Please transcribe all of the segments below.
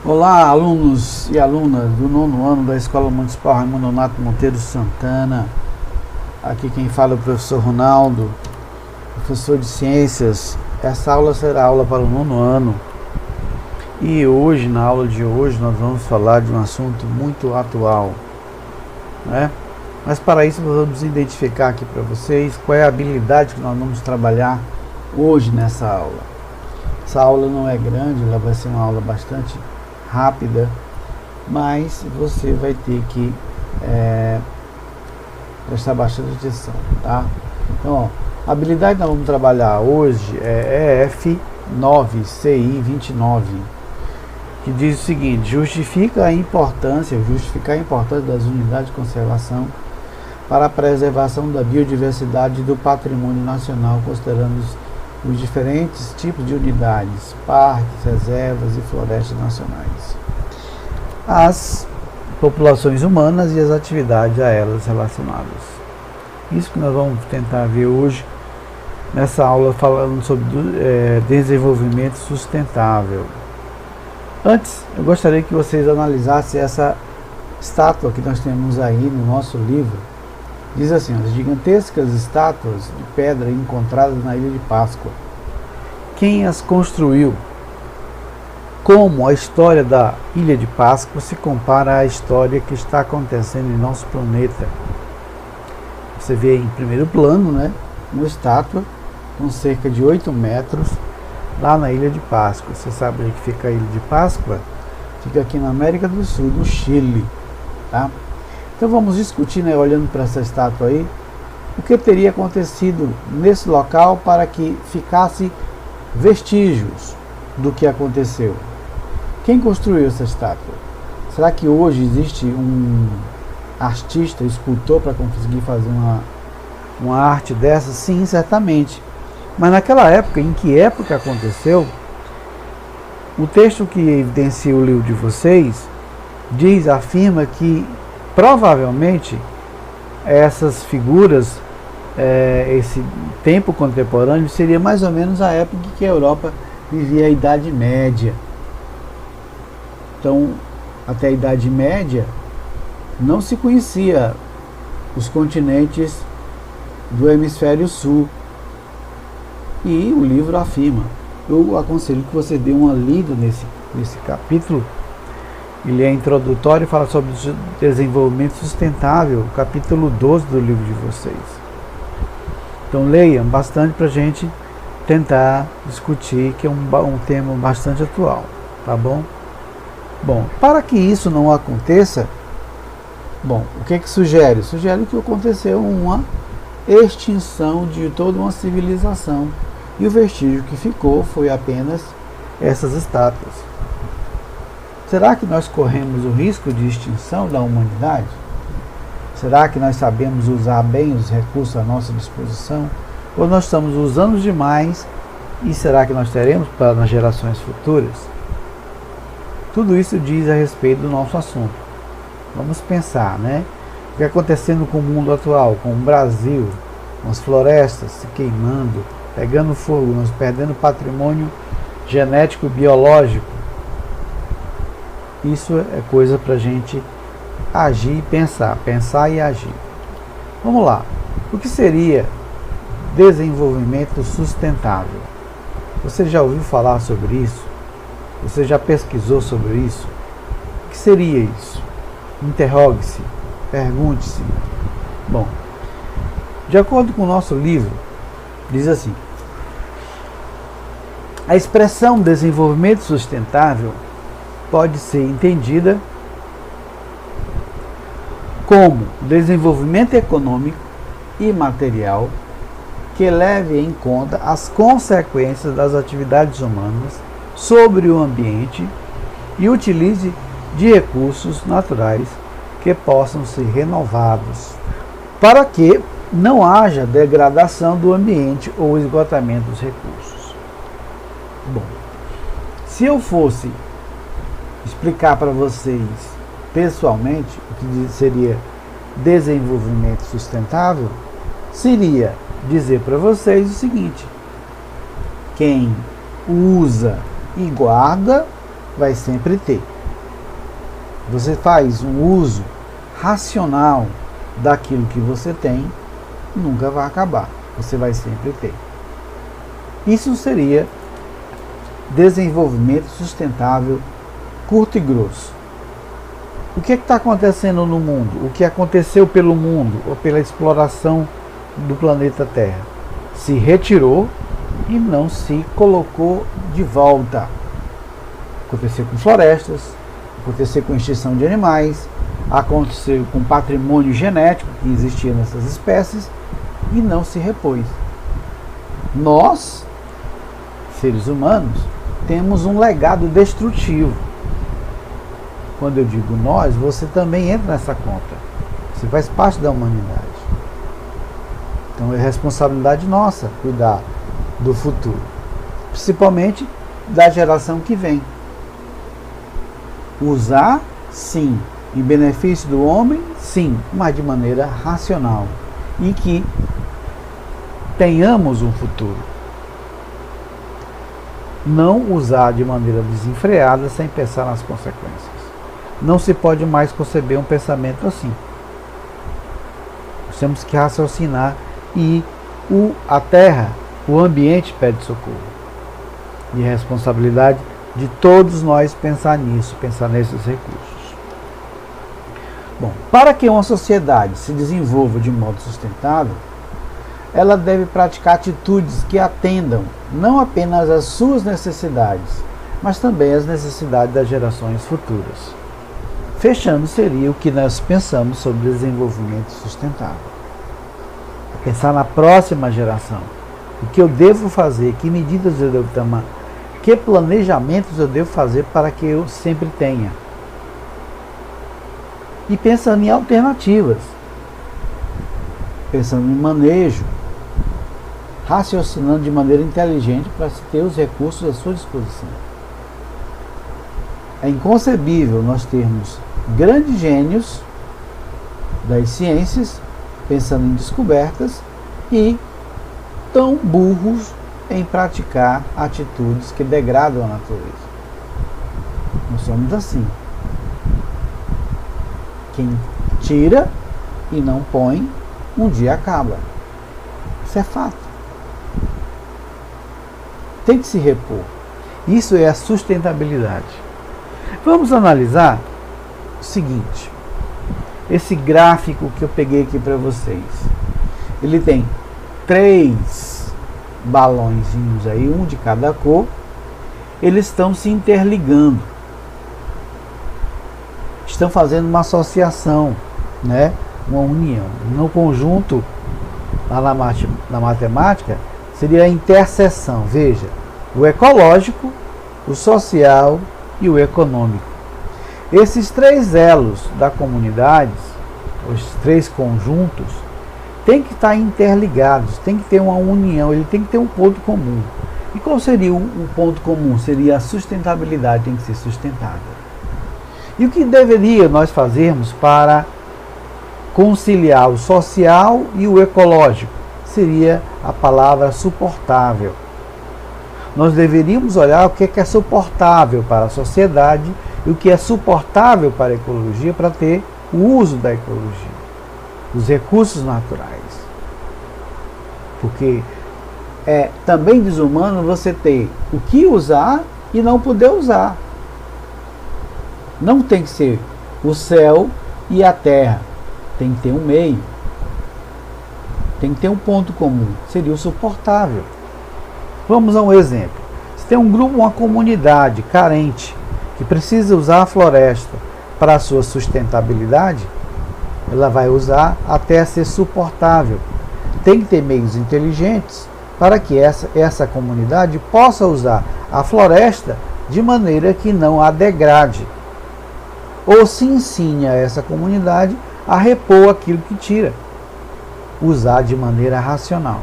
Olá, alunos e alunas do 9º ano da Escola Municipal Raimundo Nonato Monteiro Santana. Aqui quem fala é o professor Ronaldo, professor de Ciências. Essa aula será aula para o 9º ano. E hoje, na aula de hoje, nós vamos falar de um assunto muito atual, né? Mas para isso nós vamos identificar aqui para vocês qual é a habilidade que nós vamos trabalhar hoje nessa aula. Essa aula não é grande, ela vai ser uma aula bastante rápida, mas você vai ter que prestar bastante atenção, tá? Então, ó, a habilidade que nós vamos trabalhar hoje é F9CI29, que diz o seguinte: justificar a importância das unidades de conservação para a preservação da biodiversidade e do patrimônio nacional, considerando os diferentes tipos de unidades, parques, reservas e florestas nacionais, as populações humanas e as atividades a elas relacionadas. Isso que nós vamos tentar ver hoje nessa aula, falando sobre desenvolvimento sustentável. Antes, eu gostaria que vocês analisassem essa estátua que nós temos aí no nosso livro. Diz assim: as gigantescas estátuas de pedra encontradas na Ilha de Páscoa. Quem as construiu? Como a história da Ilha de Páscoa se compara à história que está acontecendo em nosso planeta? Você vê em primeiro plano, né, uma estátua com cerca de 8 metros lá na Ilha de Páscoa. Você sabe onde que fica a Ilha de Páscoa? Fica aqui na América do Sul, no Chile, tá? Então vamos discutir, né, olhando para essa estátua aí, o que teria acontecido nesse local para que ficasse vestígios do que aconteceu. Quem construiu essa estátua? Será que hoje existe um artista, escultor, para conseguir fazer uma arte dessa? Sim, certamente. Mas naquela época, em que época aconteceu? O texto que evidencia o livro de vocês afirma que provavelmente essas figuras, esse tempo contemporâneo, seria mais ou menos a época em que a Europa vivia a Idade Média. Então, até a Idade Média, não se conhecia os continentes do hemisfério sul. E o livro afirma. Eu aconselho que você dê uma lida nesse capítulo. Ele é introdutório e fala sobre desenvolvimento sustentável, capítulo 12 do livro de vocês. Então leiam bastante para a gente tentar discutir, que é um tema bastante atual, tá bom? Bom, para que isso não aconteça, o que sugere? Sugere que aconteceu uma extinção de toda uma civilização, e o vestígio que ficou foi apenas essas estátuas. Será que nós corremos o risco de extinção da humanidade? Será que nós sabemos usar bem os recursos à nossa disposição? Ou nós estamos usando demais, e será que nós teremos para nas gerações futuras? Tudo isso diz a respeito do nosso assunto. Vamos pensar, né? O que está acontecendo com o mundo atual, com o Brasil, com as florestas se queimando, pegando fogo, nós perdendo patrimônio genético e biológico. Isso é coisa para a gente agir e pensar e agir. Vamos lá. O que seria desenvolvimento sustentável? Você já ouviu falar sobre isso? Você já pesquisou sobre isso? O que seria isso? Interrogue-se, pergunte-se. Bom, de acordo com o nosso livro, diz assim: a expressão desenvolvimento sustentável pode ser entendida como desenvolvimento econômico e material que leve em conta as consequências das atividades humanas sobre o ambiente e utilize de recursos naturais que possam ser renovados, para que não haja degradação do ambiente ou esgotamento dos recursos. Bom, se eu fosse explicar para vocês pessoalmente o que seria desenvolvimento sustentável, seria dizer para vocês o seguinte: quem usa e guarda vai sempre ter. você faz um uso racional daquilo que você tem, nunca vai acabar. Você vai sempre ter. Isso seria desenvolvimento sustentável curto e grosso. O que está acontecendo no mundo? O que aconteceu pelo mundo ou pela exploração do planeta Terra? Se retirou e não se colocou de volta. Aconteceu com florestas, aconteceu com extinção de animais, aconteceu com patrimônio genético que existia nessas espécies e não se repôs. Nós, seres humanos, temos um legado destrutivo. Quando eu digo nós, você também entra nessa conta. Você faz parte da humanidade. Então é responsabilidade nossa cuidar do futuro, principalmente da geração que vem. Usar, sim, em benefício do homem, sim, mas de maneira racional. E que tenhamos um futuro. Não usar de maneira desenfreada sem pensar nas consequências. Não se pode mais conceber um pensamento assim. Nós temos que raciocinar e a terra, o ambiente pede socorro. E a responsabilidade de todos nós pensar nisso, pensar nesses recursos. Bom, para que uma sociedade se desenvolva de modo sustentável, ela deve praticar atitudes que atendam não apenas às suas necessidades, mas também às necessidades das gerações futuras. Fechando seria o que nós pensamos sobre desenvolvimento sustentável. Pensar na próxima geração. O que eu devo fazer, que medidas eu devo tomar, que planejamentos eu devo fazer para que eu sempre tenha. E pensando em alternativas. Pensando em manejo. Raciocinando de maneira inteligente para se ter os recursos à sua disposição. É inconcebível nós termos grandes gênios das ciências pensando em descobertas e tão burros em praticar atitudes que degradam a natureza. Nós somos assim. Quem tira e não põe, um dia acaba. Isso é fato. Tem que se repor. Isso é a sustentabilidade. Vamos analisar o seguinte. Esse gráfico que eu peguei aqui para vocês. Ele tem 3 balõezinhos aí, um de cada cor. Eles estão se interligando. Estão fazendo uma associação, né? Uma união. No conjunto, lá na matemática, seria a interseção. Veja, o ecológico, o social e o econômico. Esses 3 elos da comunidade, os 3 conjuntos, têm que estar interligados, tem que ter uma união, ele tem que ter um ponto comum. E qual seria o ponto comum? Seria a sustentabilidade, tem que ser sustentável. E o que deveria nós fazermos para conciliar o social e o ecológico? Seria a palavra suportável. Nós deveríamos olhar o que é suportável para a sociedade e o que é suportável para a ecologia para ter o uso da ecologia, os recursos naturais. Porque é também desumano você ter o que usar e não poder usar. Não tem que ser o céu e a terra, tem que ter um meio. Tem que ter um ponto comum, seria o suportável. Vamos a um exemplo. Se tem um grupo, uma comunidade carente, que precisa usar a floresta para a sua sustentabilidade, ela vai usar até ser suportável. Tem que ter meios inteligentes para que essa comunidade possa usar a floresta de maneira que não a degrade. Ou se ensine a essa comunidade a repor aquilo que tira. Usar de maneira racional.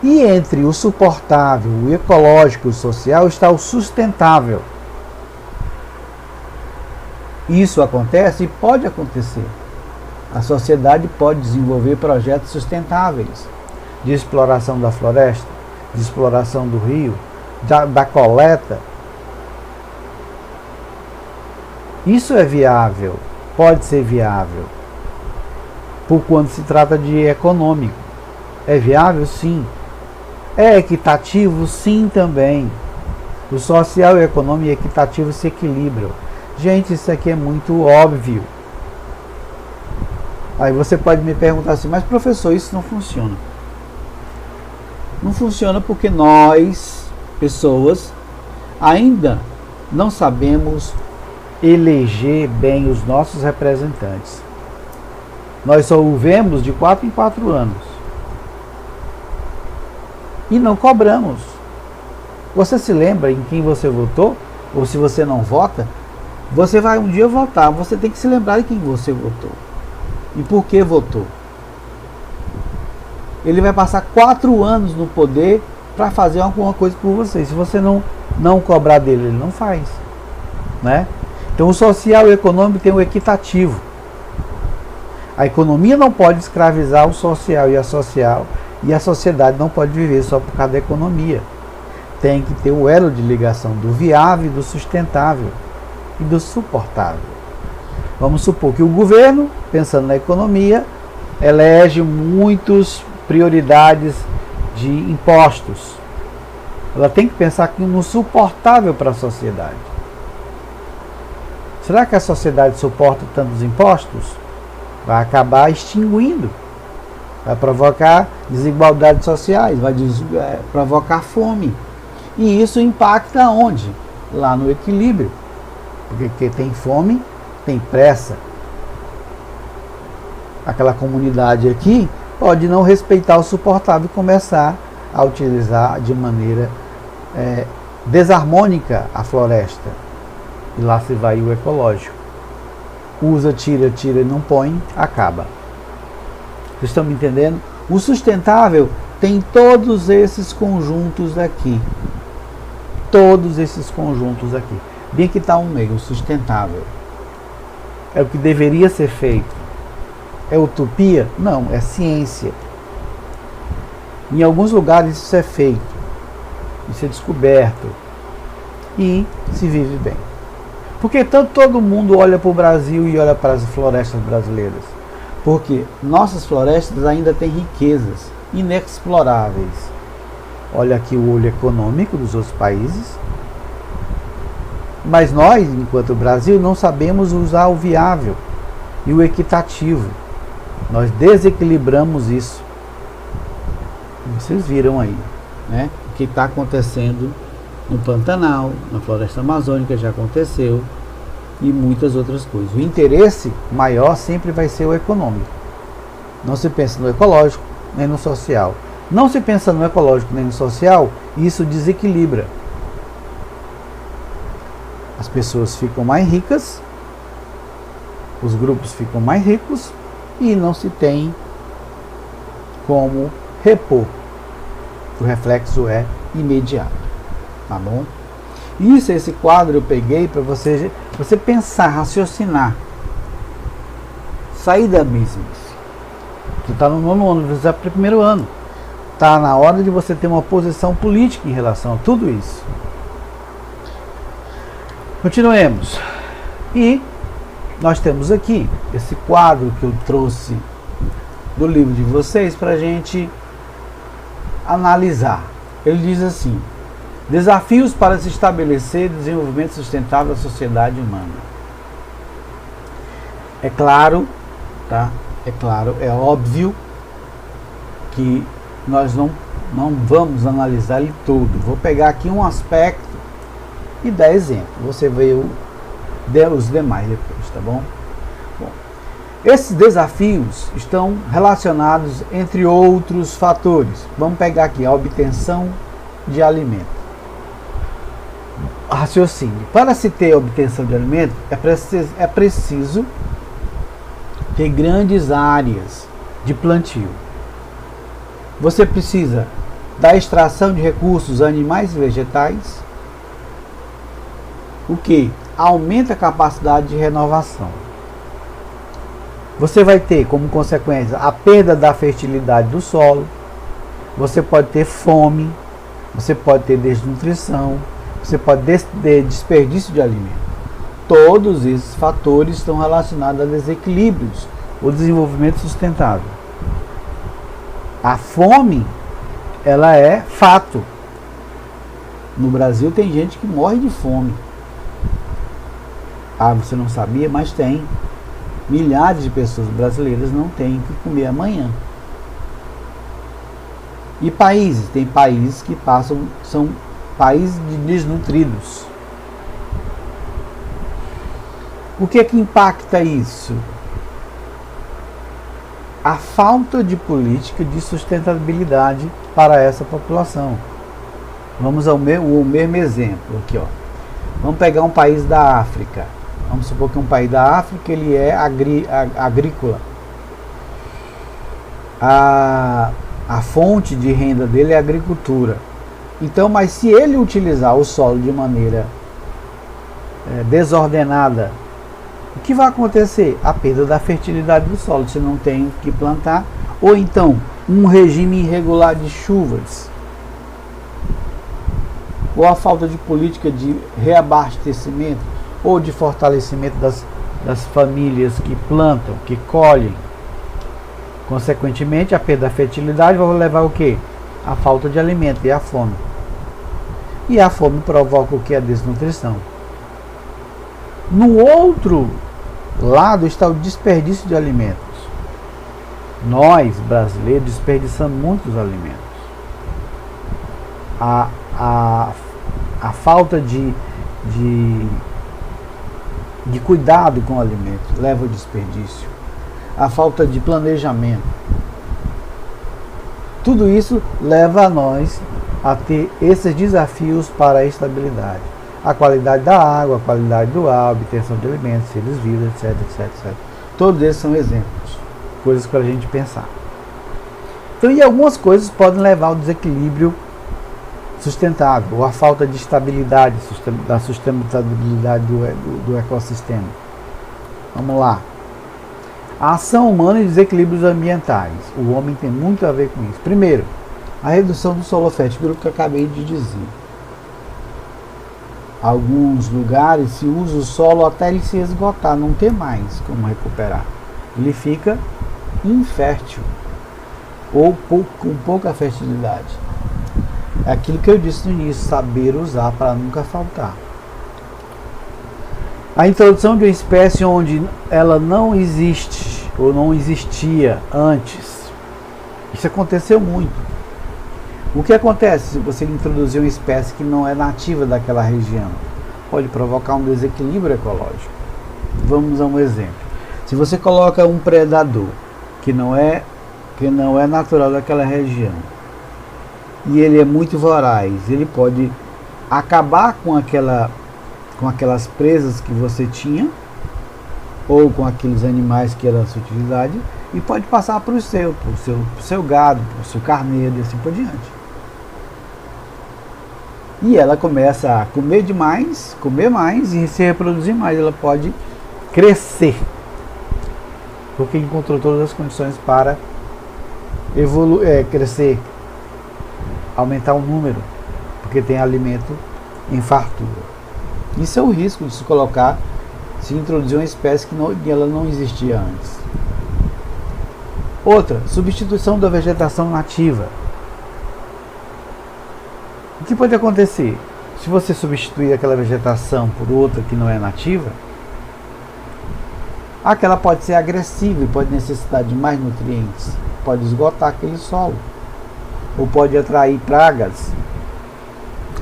E entre o suportável, o ecológico e o social está o sustentável. Isso acontece e pode acontecer. A sociedade pode desenvolver projetos sustentáveis de exploração da floresta, de exploração do rio, da coleta Isso é viável, pode ser viável, por quando se trata de econômico. É viável? Sim. É equitativo? Sim, também. O social, o econômico e o equitativo se equilibram. Gente, isso aqui é muito óbvio. Aí você pode me perguntar assim, mas professor, isso não funciona. Não funciona porque nós, pessoas, ainda não sabemos eleger bem os nossos representantes. Nós só o vemos de 4 em 4 anos. E não cobramos. Você se lembra em quem você votou? Ou se você não vota, você vai um dia votar. Você tem que se lembrar de quem você votou. E por que votou. Ele vai passar 4 anos no poder para fazer alguma coisa por você. Se você não cobrar dele, ele não faz. Né? Então o social e o econômico tem o equitativo. A economia não pode escravizar o social e a sociedade não pode viver só por causa da economia. Tem que ter o elo de ligação do viável, do sustentável e do suportável. Vamos supor que o governo, pensando na economia, elege muitas prioridades de impostos. Ela tem que pensar aqui no suportável para a sociedade. Será que a sociedade suporta tantos impostos? Vai acabar extinguindo. Vai provocar desigualdades sociais, vai provocar fome. E isso impacta onde? Lá no equilíbrio. Porque quem tem fome tem pressa. Aquela comunidade aqui pode não respeitar o suportável e começar a utilizar de maneira desarmônica a floresta. E lá se vai o ecológico. Usa, tira e não põe, acaba. Vocês estão me entendendo? O sustentável tem todos esses conjuntos aqui. Todos esses conjuntos aqui. Bem que está um meio, sustentável. É o que deveria ser feito. É utopia? Não, é ciência. Em alguns lugares isso é feito. Isso é descoberto. E se vive bem. Porque todo mundo olha para o Brasil e olha para as florestas brasileiras? Porque nossas florestas ainda têm riquezas inexploráveis. Olha aqui o olho econômico dos outros países. Mas nós, enquanto Brasil, não sabemos usar o viável e o equitativo. Nós desequilibramos isso. Vocês viram aí, né? O que está acontecendo no Pantanal, na floresta amazônica já aconteceu e muitas outras coisas. O interesse maior sempre vai ser o econômico. Não se pensa no ecológico nem no social. Não se pensa no ecológico nem no social, isso desequilibra. As pessoas ficam mais ricas, os grupos ficam mais ricos e não se tem como repor. O reflexo é imediato. Tá bom? Isso, esse quadro eu peguei para você pensar, raciocinar. Sair da mesmice. Você está no 9º ano, você está no 1º ano. Está na hora de você ter uma posição política em relação a tudo isso. Continuemos. E nós temos aqui esse quadro que eu trouxe do livro de vocês para a gente analisar. Ele diz assim: desafios para se estabelecer desenvolvimento sustentável da sociedade humana. É claro, tá? É claro, é óbvio que nós não vamos analisar ele todo. Vou pegar aqui um aspecto e dar exemplo. Você vê os demais depois, tá bom? Bom, esses desafios estão relacionados entre outros fatores. Vamos pegar aqui a obtenção de alimento. Raciocínio. Para se ter obtenção de alimento, é preciso ter grandes áreas de plantio. Você precisa da extração de recursos animais e vegetais, o que aumenta a capacidade de renovação. Você vai ter como consequência a perda da fertilidade do solo, você pode ter fome, você pode ter desnutrição, você pode ter desperdício de alimento. Todos esses fatores estão relacionados a desequilíbrios, o desenvolvimento sustentável. A fome, ela é fato. No Brasil tem gente que morre de fome. Ah, você não sabia, mas tem. Milhares de pessoas brasileiras não têm o que comer amanhã. E países, tem países que são países desnutridos. O que é que impacta isso? A falta de política de sustentabilidade para essa população. Vamos ao mesmo exemplo aqui, ó. Vamos pegar um país da África. Vamos supor que um país da África ele é agrícola. A fonte de renda dele é a agricultura. Então, mas se ele utilizar o solo de maneira desordenada, o que vai acontecer? A perda da fertilidade do solo, você não tem o que plantar, ou então um regime irregular de chuvas, ou a falta de política de reabastecimento, ou de fortalecimento das famílias que plantam, que colhem. Consequentemente, a perda da fertilidade vai levar o quê? A falta de alimento e a fome. E a fome provoca o que? A desnutrição. No outro lado está o desperdício de alimentos. Nós, brasileiros, desperdiçamos muitos alimentos. A falta de cuidado com o alimento leva ao desperdício. A falta de planejamento. Tudo isso leva a nós a ter esses desafios para a estabilidade. A qualidade da água, a qualidade do ar, a obtenção de alimentos, seres vivos, etc, etc, etc. Todos esses são exemplos, coisas para a gente pensar. Então, e algumas coisas podem levar ao desequilíbrio sustentável, ou a falta de estabilidade, da sustentabilidade do ecossistema. Vamos lá. A ação humana e desequilíbrios ambientais. O homem tem muito a ver com isso. Primeiro, a redução do solo fértil, pelo que eu acabei de dizer. Alguns lugares se usa o solo até ele se esgotar, não ter mais como recuperar. Ele fica infértil ou com pouca fertilidade. É aquilo que eu disse no início, saber usar para nunca faltar. A introdução de uma espécie onde ela não existe ou não existia antes. Isso aconteceu muito. O que acontece se você introduzir uma espécie que não é nativa daquela região? Pode provocar um desequilíbrio ecológico. Vamos a um exemplo. Se você coloca um predador que não é natural daquela região e ele é muito voraz, ele pode acabar com aquelas presas que você tinha ou com aqueles animais que eram da sua utilidade e pode passar para o seu gado, para o seu carneiro e assim por diante. E ela começa a comer mais e se reproduzir mais. Ela pode crescer, porque encontrou todas as condições para crescer, aumentar o número, porque tem alimento em fartura. Isso é o risco de se introduzir uma espécie que ela não existia antes. Outra, substituição da vegetação nativa. O que pode acontecer? Se você substituir aquela vegetação por outra que não é nativa, aquela pode ser agressiva e pode necessitar de mais nutrientes, pode esgotar aquele solo, ou pode atrair pragas.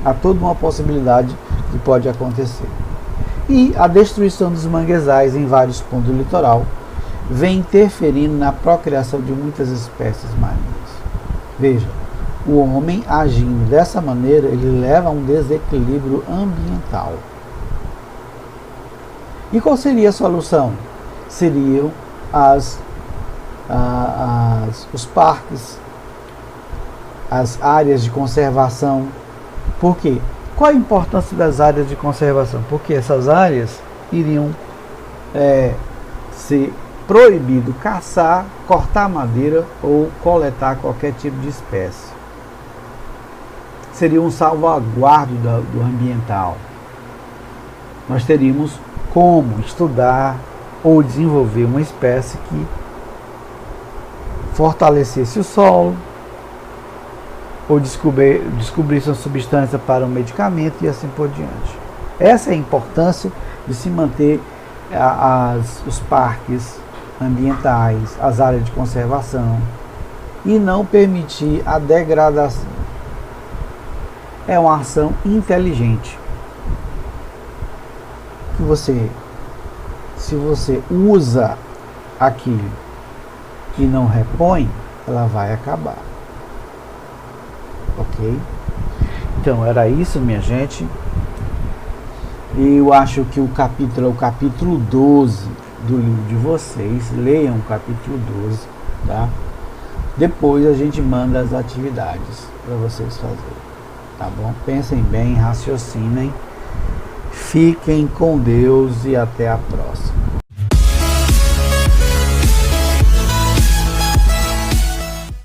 Há toda uma possibilidade que pode acontecer. E a destruição dos manguezais em vários pontos do litoral vem interferindo na procriação de muitas espécies marinhas. Veja, o homem agindo dessa maneira, ele leva a um desequilíbrio ambiental. E qual seria a solução? Seriam os parques, as áreas de conservação. Por quê? Qual a importância das áreas de conservação? Porque essas áreas iriam ser proibido caçar, cortar madeira ou coletar qualquer tipo de espécie. Seria um salvaguardo do ambiental. Nós teríamos como estudar ou desenvolver uma espécie que fortalecesse o solo, ou descobrisse uma substância para um medicamento e assim por diante. Essa é a importância de se manter os parques ambientais, as áreas de conservação, e não permitir a degradação. É uma ação inteligente. Se você usa aquilo e não repõe, ela vai acabar. Ok? Então era isso, minha gente. Eu acho que o capítulo é o capítulo 12 do livro de vocês. Leiam o capítulo 12, tá? Depois a gente manda as atividades para vocês fazerem, tá bom? Pensem bem, raciocinem, fiquem com Deus e até a próxima.